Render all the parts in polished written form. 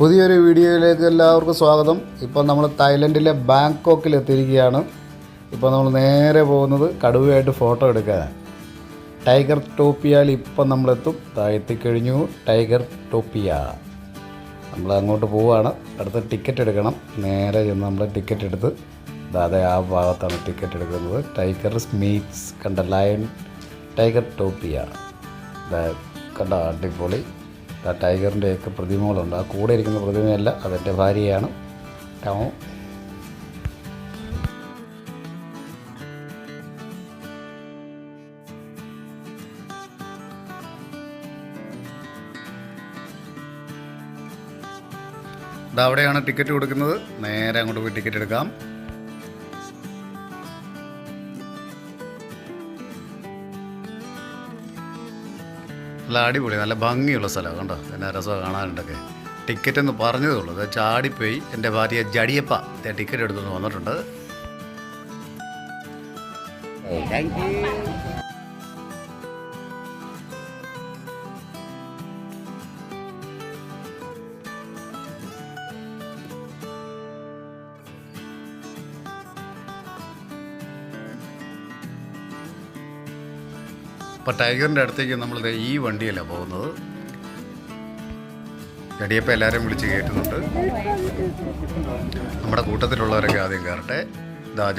പുതിയൊരു വീഡിയോയിലേക്ക് എല്ലാവർക്കും സ്വാഗതം. ഇപ്പോൾ നമ്മൾ തായ്ലൻഡിലെ ബാങ്കോക്കിൽ എത്തിയിരിക്കുകയാണ്. ഇപ്പോൾ നമ്മൾ നേരെ പോകുന്നത് കടുവയായിട്ട് ഫോട്ടോ എടുക്കാൻ. ടൈഗർ ടോപ്പിയയിൽ ഇപ്പം നമ്മളെത്തും. എത്തിക്കഴിഞ്ഞു ടൈഗർ ടോപ്പിയ. നമ്മൾ അങ്ങോട്ട് പോവുകയാണ്. അടുത്ത ടിക്കറ്റ് എടുക്കണം. നേരെ ചെന്ന് നമ്മൾ ടിക്കറ്റ് എടുത്ത് അതെ ആ ഭാഗത്താണ് ടിക്കറ്റ് എടുക്കുന്നത്. ടൈഗർ മീറ്റ്സ് കണ്ട ലയൺ ടൈഗർ ടോപ്പിയ. കണ്ട അടിപൊളി. ആ ടൈഗറിൻ്റെയൊക്കെ പ്രതിമകളുണ്ട്. ആ കൂടെ ഇരിക്കുന്ന പ്രതിമയല്ല, അതെൻ്റെ ഭാര്യയാണ്. അവിടെയാണ് ടിക്കറ്റ് കൊടുക്കുന്നത്. നേരെ അങ്ങോട്ട് പോയി ടിക്കറ്റ് എടുക്കാം. നല്ല അടിപൊളി, നല്ല ഭംഗിയുള്ള സ്ഥലമാണ്. കണ്ടോ എന്നാ രസമാണ് കാണാനുണ്ടൊക്കെ. ടിക്കറ്റ് എന്ന് പറഞ്ഞതേ ഉള്ളൂ. അത് ചാടിപ്പോയി എൻ്റെ ഭാര്യ ജടിയപ്പ ടിക്കറ്റ് എടുത്തുകൊണ്ട് വന്നിട്ടുണ്ട്. അപ്പോൾ ടൈഗറിൻ്റെ അടുത്തേക്ക് നമ്മൾ ഈ വണ്ടിയല്ല പോകുന്നത്. ജടിയപ്പം എല്ലാവരെയും വിളിച്ച് കയറ്റുന്നുണ്ട്. നമ്മുടെ കൂട്ടത്തിലുള്ളവരൊക്കെ ആദ്യം കയറട്ടെ.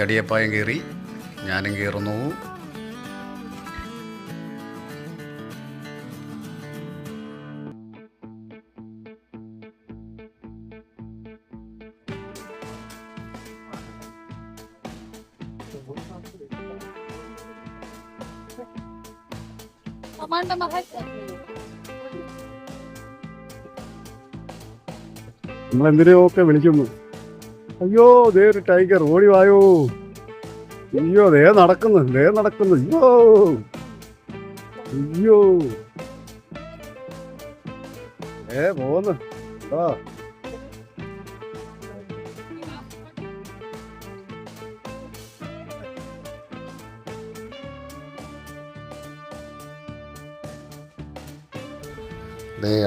ജടിയപ്പായും കയറി, ഞാനും കയറുന്നു. നമ്മളെന്തിനെയൊക്കെ വിളിക്കുന്നു. അയ്യോ ദേ ഒരു ടൈഗർ, ഓടി വായോ. അയ്യോ ദേ നടക്കുന്നു. അയ്യോ അയ്യോ പോന്ന്. ആ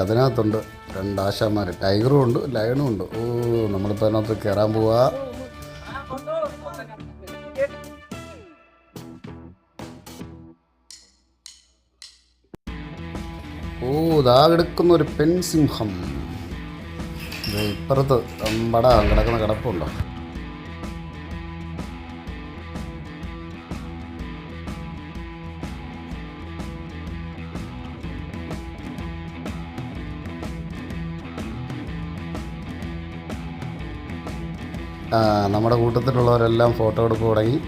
അതിനകത്തുണ്ട് രണ്ട് ആശാന്മാർ. ടൈഗറും ഉണ്ട്, ലയണും ഉണ്ട്. നമ്മളിപ്പോൾ അതിനകത്ത് കയറാൻ പോവാ. കിടക്കുന്ന ഒരു പെൺസിംഹം. ഇപ്പുറത്ത് കിടക്കുന്ന കിടപ്പുണ്ടോ. നമ്മുടെ കൂട്ടത്തിലുള്ളവരെല്ലാം ഫോട്ടോ എടുപ്പ് തുടങ്ങി.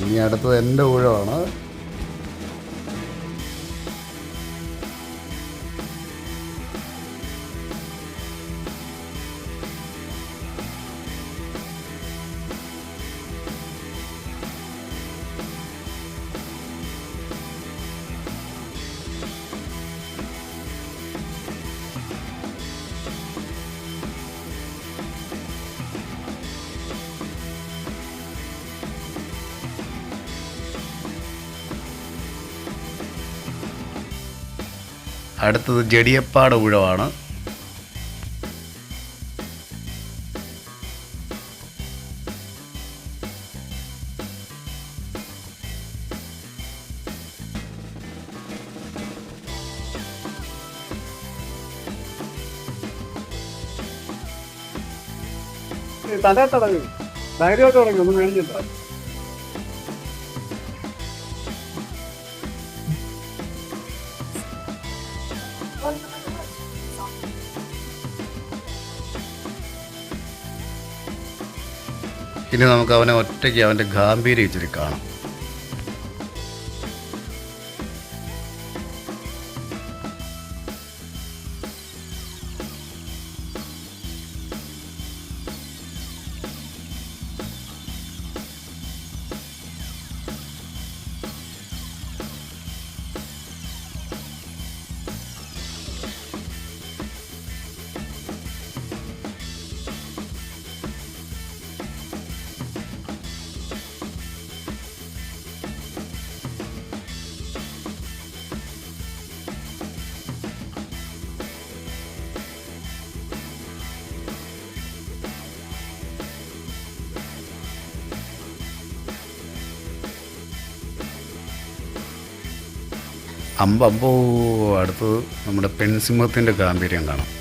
ഇനി അടുത്തത് എൻ്റെ ഊഴമാണ്. അടുത്തത് ജടിയപ്പാട് ഊഴമാണ്. തടങ്ങി ധൈര്യമായിട്ട് തുടങ്ങി, ഒന്നും മേടിച്ചില്ല. ഇനി നമുക്ക് അവനെ ഒറ്റയ്ക്ക് അവൻ്റെ ഗാംഭീര്യം ഇച്ചിരി കാണാം. അമ്പോ അടുത്തത് നമ്മുടെ പെൺസിംഹത്തിൻ്റെ ഗാംഭീര്യം കാണാം.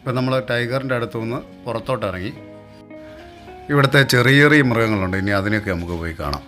ഇപ്പം നമ്മൾ ടൈഗറിൻ്റെ അടുത്തു നിന്ന് പുറത്തോട്ടിറങ്ങി. ഇവിടുത്തെ ചെറിയ ചെറിയ മൃഗങ്ങളുണ്ട്, ഇനി അതിനൊക്കെ നമുക്ക് പോയി കാണാം.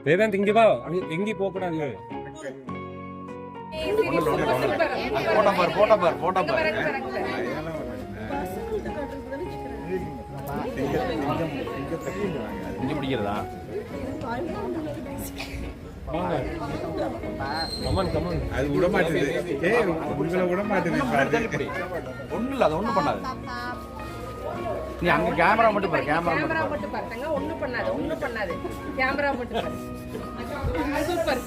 வேதாந்த் இங்க வா, எங்கேயும் போக கூடாது. இங்க பிடிக்கிறதா? கமன் கமன் அது விட மாட்டேது. உங்களை விட மாட்டேது. ஒண்ணு இல்ல, அது ஒண்ணும் பண்ணாது. நீ அங்க கேமரா மட்டும் பாரு, கேமரா மட்டும் பாருங்க. ஒண்ணும் பண்ணாது கேமரா மட்டும் பாரு. சூப்பர்.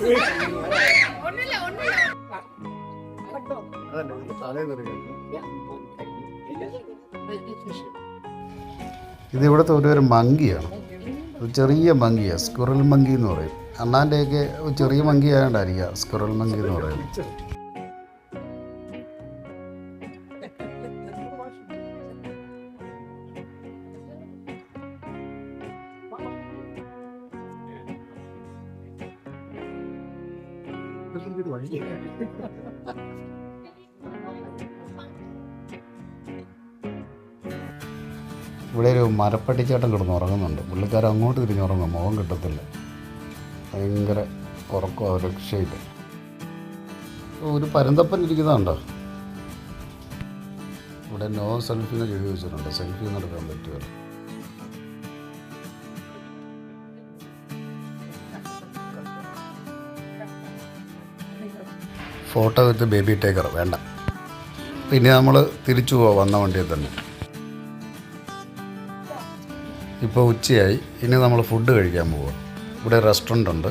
ஒண்ணு இல்ல ഇത് ഇവിടുത്തെ ഒരു മങ്കിയാണ്. ഒരു ചെറിയ മങ്കിയാണ്, സ്ക്വിറൽ മങ്കി എന്ന് പറയും. അണ്ണാൻ്റെയൊക്കെ ചെറിയ മങ്കി ആയതുകൊണ്ടായിരിക്കാം സ്ക്വിറൽ മങ്കി എന്ന് പറയുന്നത്. ഇവിടെ ഒരു മരപ്പട്ടിച്ചേട്ടൻ കിടന്ന് ഉറങ്ങുന്നുണ്ട്. പുള്ളിക്കാരൻ അങ്ങോട്ട് തിരിഞ്ഞുറങ്ങും, മുഖം കിട്ടത്തില്ല, ഭയങ്കര ഉറക്കമോ രക്ഷയില്ല. ഒരു പരന്തപ്പൻ ഇരിക്കുന്നതുണ്ടോ? ഇവിടെ നോ സെൽഫിന്ന് എഴുതി വെച്ചിട്ടുണ്ട്, സെൽഫി ഒന്നും എടുക്കാൻ പറ്റുമല്ലോ. ഫോട്ടോ വിത്ത് ബേബി ടൈഗർ വേണ്ട. പിന്നെ നമ്മൾ തിരിച്ചു പോവാം വന്ന വണ്ടിയിൽ തന്നെ. ഇപ്പോൾ ഉച്ചയായി, ഇനി നമ്മൾ ഫുഡ് കഴിക്കാൻ പോവുക. ഇവിടെ റെസ്റ്റോറൻ്റ് ഉണ്ട്,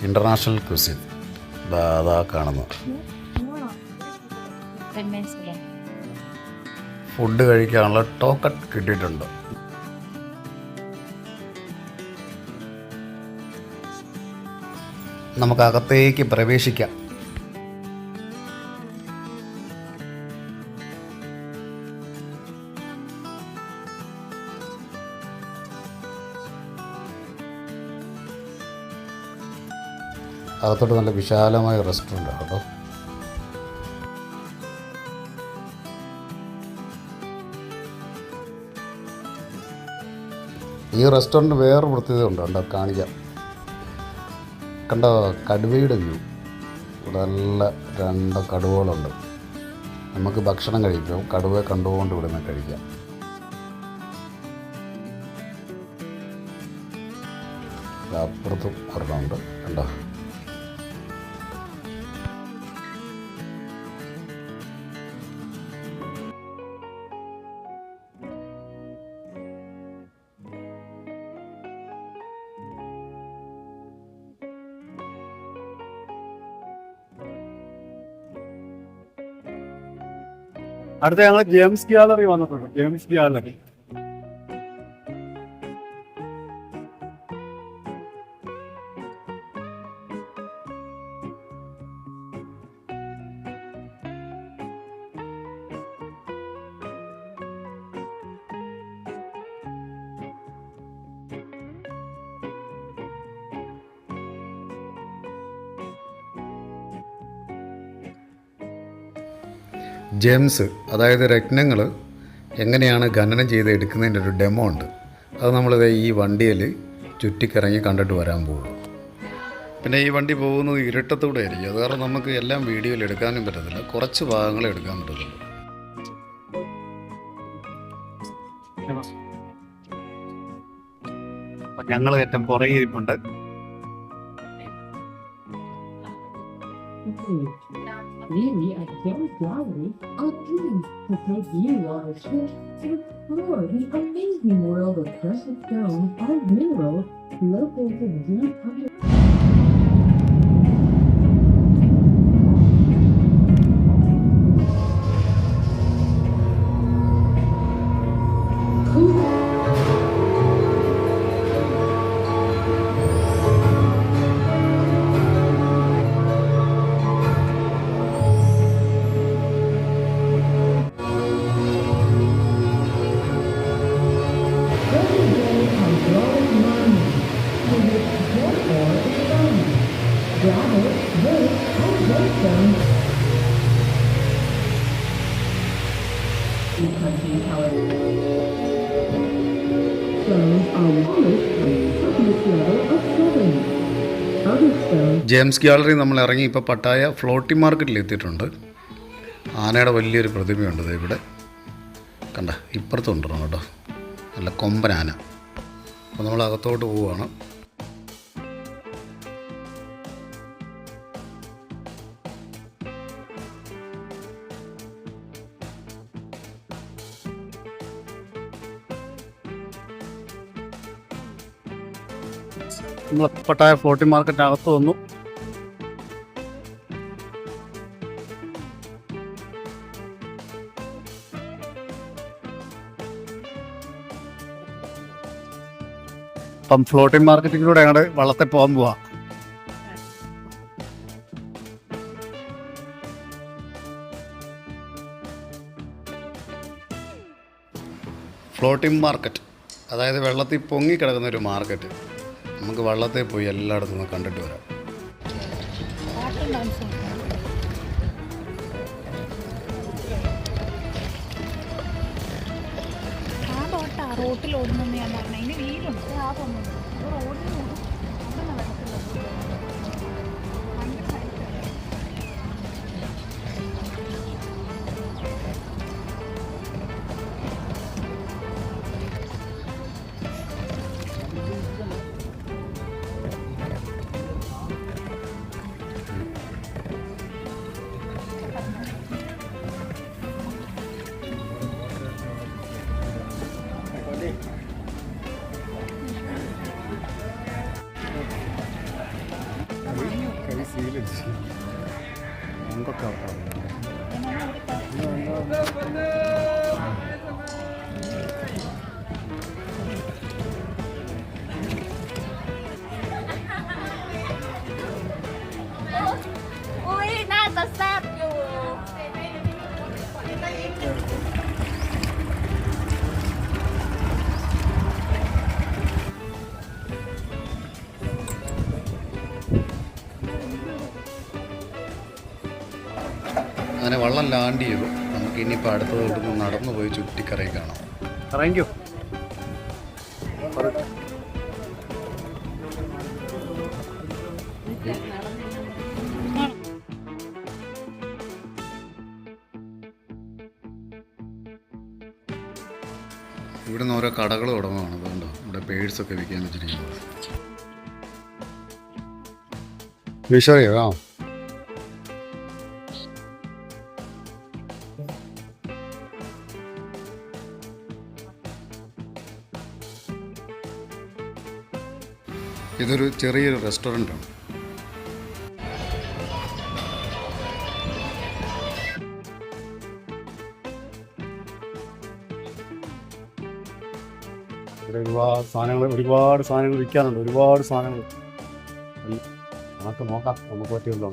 ഇൻ്റർനാഷണൽ ക്വിസിൻ. അതാ കാണുന്നത്. ഫുഡ് കഴിക്കാനുള്ള ടോക്കൺ കിട്ടിയിട്ടുണ്ട്. നമുക്ക് അകത്തേക്ക് പ്രവേശിക്കാം. അകത്തോട്ട് നല്ല വിശാലമായ റെസ്റ്റോറൻ്റ് ആണ് കേട്ടോ. ഈ റെസ്റ്റോറൻറ്റ് വേറെ പ്രത്യേകത ഉണ്ട്, കണ്ടോ, കാണിക്കാം. കണ്ടോ കടുവയുടെ വ്യൂ. ഇവിടെ നല്ല 2 കടുവകളുണ്ട്. നമുക്ക് ഭക്ഷണം കഴിക്കാം, കടുവയെ കണ്ടുകൊണ്ട് ഇവിടെ നിന്ന് കഴിക്കാം. അപ്പുറത്തും ഒരെണ്ണമുണ്ട്, കണ്ടോ. അടുത്ത ഞങ്ങൾ ജെയിംസ് ഗ്യാലറി വന്നിട്ടുണ്ട്. ജെയിംസ് ഗ്യാലറി ജെംസ്, അതായത് രത്നങ്ങൾ എങ്ങനെയാണ് ഖനനം ചെയ്ത് എടുക്കുന്നതിൻ്റെ ഒരു ഡെമോ ഉണ്ട്. അത് നമ്മളിത് ഈ വണ്ടിയിൽ ചുറ്റിക്കറങ്ങി കണ്ടിട്ട് വരാൻ പോകും. പിന്നെ ഈ വണ്ടി പോകുന്നത് ഇരുട്ടത്തൂടെ ആയിരിക്കും, അത് കാരണം നമുക്ക് എല്ലാം വീഡിയോയിൽ എടുക്കാനും പറ്റത്തില്ല, കുറച്ച് ഭാഗങ്ങളെ എടുക്കാൻ പറ്റത്തുള്ളൂ. അപ്പം ഞങ്ങൾ ഏറ്റവും പുറകെ ഇരിപ്പുണ്ട്. Really, at Joe's Gallery, our dreams to take you on a trip to explore the amazing world of precious stones and minerals located deep under. James gallery നമ്മൾ ഇറങ്ങി ഇപ്പോൾ പട്ടായ ഫ്ലോട്ടിംഗ് മാർക്കറ്റിൽ എത്തിയിട്ടുണ്ട്. ആനയുടെ വലിയൊരു പ്രതിമയുണ്ട് ദേ ഇവിടെ കണ്ട, ഇപ്പുറത്തുണ്ടോ കേട്ടോ, നല്ല കൊമ്പൻ ആന. അപ്പോൾ നമ്മൾ അകത്തോട്ട് പോവുകയാണ്. നമ്മൾ പട്ടായ ഫ്ലോട്ടിംഗ് മാർക്കറ്റിനകത്ത് വന്നു. അപ്പം ഫ്ലോട്ടിംഗ് മാർക്കറ്റിലൂടെ ഞങ്ങളുടെ വള്ളത്തെ പോകാൻ പോവാ. ഫ്ലോട്ടിംഗ് മാർക്കറ്റ് അതായത് വെള്ളത്തിൽ പൊങ്ങിക്കിടക്കുന്ന ഒരു മാർക്കറ്റ്. നമുക്ക് വള്ളത്തിൽ പോയി എല്ലായിടത്തും നിന്ന് കണ്ടിട്ട് വരാം. റോട്ടിൽ ഓടുന്നെന്ന് ഞാൻ പറഞ്ഞു. അതിന് വീലുണ്ട്, ആ പോകുന്നത് റോഡിൽ ഓടും. Ui,น่าจะแซ่บอยู่ അങ്ങനെ വള്ളം ലാൻഡ് ചെയ്തു. നമുക്ക് ഇനിയിപ്പോൾ അടുത്തത് നടന്നു പോയി ചുറ്റിക്കറയിൽ കാണാം. Thank you. ഇവിടെ നിന്ന് ഓരോ കടകൾ തുടങ്ങുകയാണ്. അതുകൊണ്ടോ ഇവിടെ പേഴ്സൊക്കെ വിൽക്കാൻ വെച്ചിരിക്കുന്നത്. വിഷറിയോ? ഇതൊരു ചെറിയൊരു റെസ്റ്റോറൻ്റാണ്. ഇവിടെ ഒരുപാട് സാധനങ്ങൾ വിൽക്കാനുണ്ട്. ഒരുപാട് സാധനങ്ങൾ നമുക്ക് നോക്കാം, നമുക്ക് പറ്റിയുണ്ടോ.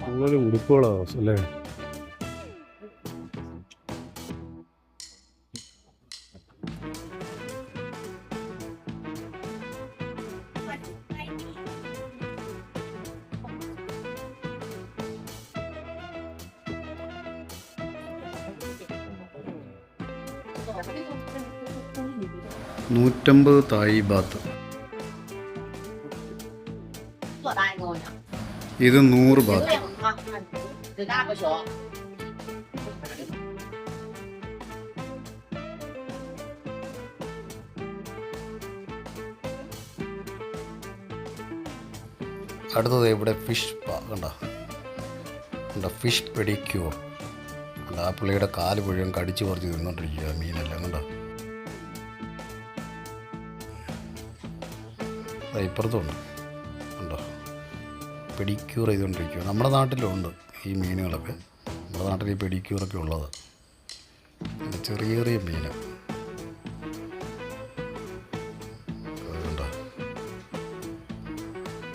കൂടുതൽ ഉടുപ്പുകളോ അല്ലേ? $150 തായ് ബാത്ത്. ഇത് 100 ബാത്ത്. അടുത്തത് ഇവിടെ ഫിഷ് കണ്ടോ കണ്ടോ, ഫിഷ് പെഡിക്യൂർ കണ്ടോ. ആ പുള്ളിയുടെ കാല് മുഴുവൻ കടിച്ച് പറിച്ച് തിന്നോണ്ടിരിക്കുക മീനെല്ലാം കണ്ടോ. ഇപ്പുറത്തുണ്ട് കണ്ടോ, പെഡിക്യൂർ ചെയ്തുകൊണ്ടിരിക്കുക. നമ്മുടെ നാട്ടിലുണ്ട് ഈ മീനുകളൊക്കെ, നമ്മുടെ നാട്ടിൽ ഈ പെഡിക്യൂറൊക്കെ ഉള്ളത്. ചെറിയ ചെറിയ മീൻ അതുകൊണ്ടോ,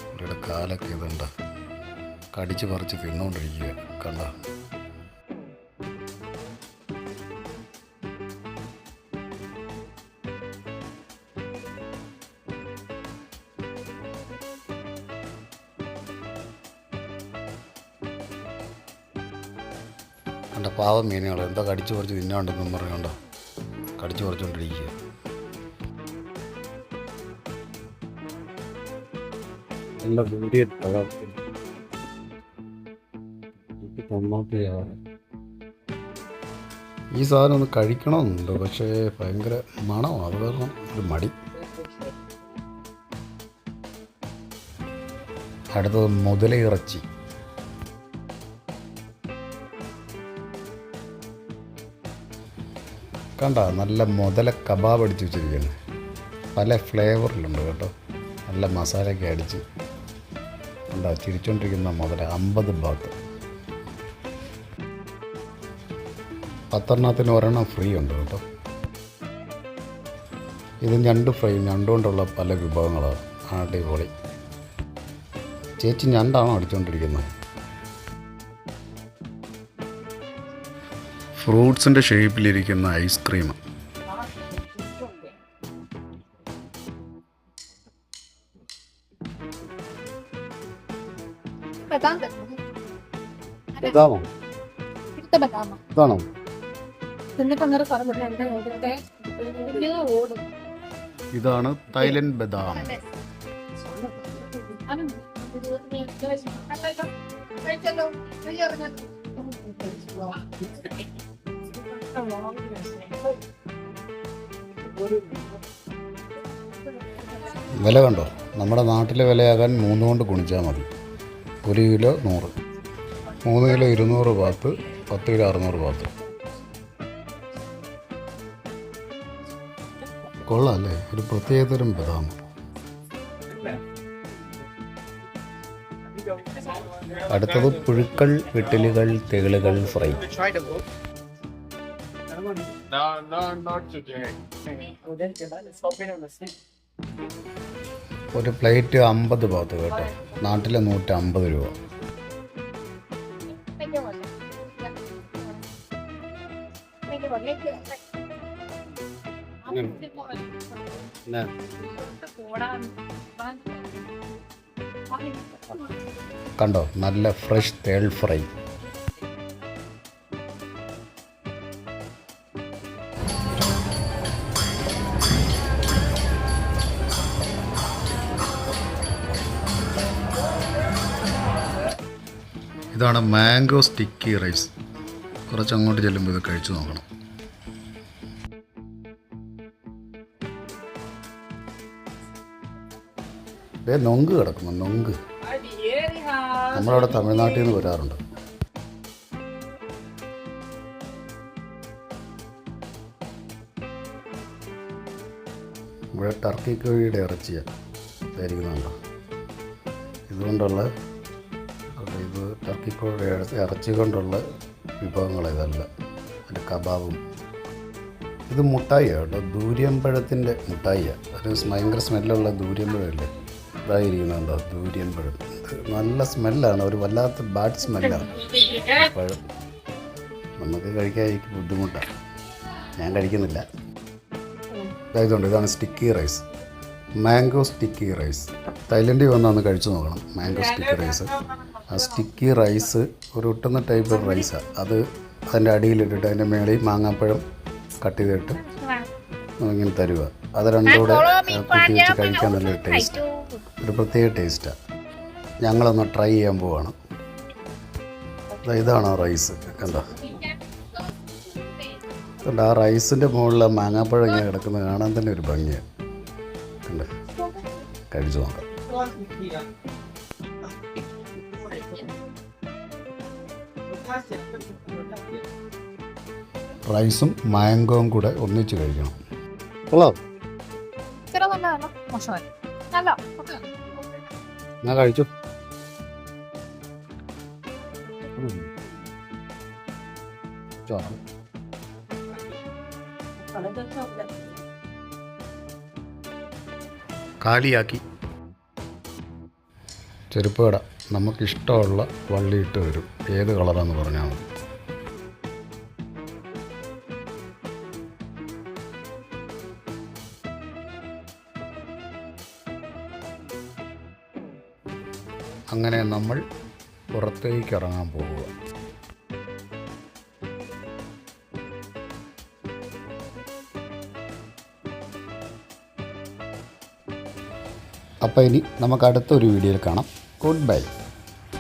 പുള്ളിയുടെ കാലൊക്കെ ഇതുണ്ട് കടിച്ച് പറിച്ച് തിന്നുകൊണ്ടിരിക്കുക കണ്ടോ. കണ്ട പാവം മീനുകൾ എന്തോ കടിച്ചു പറിച്ച് തിന്നാണ്ടെന്നും പറഞ്ഞുകൊണ്ടോ കടിച്ചു പറിച്ചുകൊണ്ടിരിക്കുക. നല്ല വീഡിയോ ഈ സാധനം ഒന്ന് കഴിക്കണമെന്നുണ്ട്, പക്ഷേ ഭയങ്കര മണമാണ്, അത് കാരണം ഒരു മടി. അടുത്തത് മുതലയിറച്ചി കണ്ട, നല്ല മുതല കബാബ് അടിച്ച് വെച്ചിരിക്കുകയാണ്. പല ഫ്ലേവറിലുണ്ട് കേട്ടോ, നല്ല മസാലയൊക്കെ അടിച്ച് കണ്ടോ. ചിരിച്ചുകൊണ്ടിരിക്കുന്ന മുതല 50 ബാത്ത്, 10 ഒരെണ്ണം ഫ്രീ ഉണ്ട് കേട്ടോ. ഇത് ഞണ്ട് ഫ്രൈ, ഞണ്ടുകൊണ്ടുള്ള പല വിഭവങ്ങളാണ്, അടിപൊളി. ചേച്ചി ഞണ്ടാണോ അടിച്ചുകൊണ്ടിരിക്കുന്നത്? ഫ്രൂട്ട്സിൻ്റെ ഷേപ്പിലിരിക്കുന്ന ഐസ്ക്രീം ഇതാണോ ഇതാണോ ഇതാണ് തായ്ലൻഡ് ബദാം. വില കണ്ടോ, നമ്മുടെ നാട്ടിലെ വിലയാകാൻ 3 കൊണ്ട് ഗുണിച്ചാൽ മതി. 1 kilo 100, 3 kilo 200 baht, 10 kilo 600 baht. കൊള്ളാം അല്ലേ, ഒരു പ്രത്യേകതരം ബദാം. അടുത്തത് പുഴുക്കൾ, വിട്ടലുകൾ, തെളികൾ ഫ്രൈ. ഒരു പ്ലേറ്റ് 50 ബാത്ത് കേട്ടോ, നാട്ടിലെ 150 രൂപ. കണ്ടോ, നല്ല ഫ്രഷ് തേൾ ഫ്രൈ. ഇതാണ് മാംഗോ സ്റ്റിക്കി റൈസ്. കുറച്ച് അങ്ങോട്ട് ചെല്ലുമ്പോൾ ഇത് കഴിച്ചു നോക്കണം. നൊങ്ക് കിടക്കുന്നു, നൊങ്ക്. നമ്മളവിടെ തമിഴ്നാട്ടിൽ നിന്ന് വരാറുണ്ട്. ഇവിടെ ടർക്കി കോഴിയുടെ ഇറച്ചിയാണ് ധരിക്കുന്നുണ്ടോ, ഇതുകൊണ്ടുള്ള ഇത് ടർക്കി കോഴിയുടെ ഇറച്ചി കൊണ്ടുള്ള വിഭവങ്ങൾ ഇതല്ല. ഒരു കബാബും. ഇത് മുട്ടായിയാണ് കേട്ടോ, ദൂര്യമ്പഴത്തിൻ്റെ മുട്ടായിയാണ്. ഒരു ഭയങ്കര സ്മെല്ലുള്ള ദൂര്യമ്പഴമല്ലേ, ഇതായിരിക്കുന്നുണ്ടോ ദൂര്യമ്പഴം. ഇത് നല്ല സ്മെല്ലാണ്, ഒരു വല്ലാത്ത ബാഡ് സ്മെല്ലാണ് പഴം. നമുക്ക് കഴിക്കാൻ എനിക്ക് ബുദ്ധിമുട്ടാണ്, ഞാൻ കഴിക്കുന്നില്ല. ഇതായതുകൊണ്ട് ഇതാണ് sticky rice, mango sticky rice. തായ്ലൻഡിൽ വന്നൊന്ന് കഴിച്ചു നോക്കണം മാംഗോ സ്റ്റിക്കി റൈസ്. ആ സ്റ്റിക്കി റൈസ് ഒരു ഒട്ടുന്ന ടൈപ്പ് റൈസാണ്. അത് അതിൻ്റെ അടിയിലിട്ടിട്ട് അതിൻ്റെ മേളിൽ മാങ്ങാപ്പഴം കട്ട് ചെയ്തിട്ട് ഇങ്ങനെ തരുക. അത് രണ്ടും കൂടെ കൂട്ടി വെച്ച് കഴിക്കാൻ നല്ലൊരു ടേസ്റ്റ്, ഒരു പ്രത്യേക ടേസ്റ്റാണ്. ഞങ്ങളൊന്ന് ട്രൈ ചെയ്യാൻ പോവാണ്. ഇതാണ് ആ റൈസ് കണ്ടോ. കണ്ടോ, ആ റൈസിൻ്റെ മുകളിൽ ആ മാങ്ങാപ്പഴം ഇങ്ങനെ കിടക്കുന്നത് കാണാൻ തന്നെ ഒരു ഭംഗിയാണ്. കണ്ടോ, കഴിച്ചു നോക്കാം. റൈസും മാംഗോയും കൂടെ ഒന്നിച്ച് കഴിക്കണം. കൊള്ളാം. ചില നല്ലതാണ്, മോശമായി. നല്ല ഓക്കെ. ഞാൻ കഴിച്ചു. കാലിയാക്കി ചെരുപ്പ് കട. നമുക്കിഷ്ടമുള്ള വള്ളിയിട്ട് വരും. ഏത് കളറാന്ന് പറഞ്ഞാൽ മതി. അങ്ങനെ നമ്മൾ പുറത്തേക്ക് ഇറങ്ങാൻ പോവുക. അപ്പോൾ ഇനി നമുക്ക് അടുത്തൊരു വീഡിയോയിൽ കാണാം. Good bye.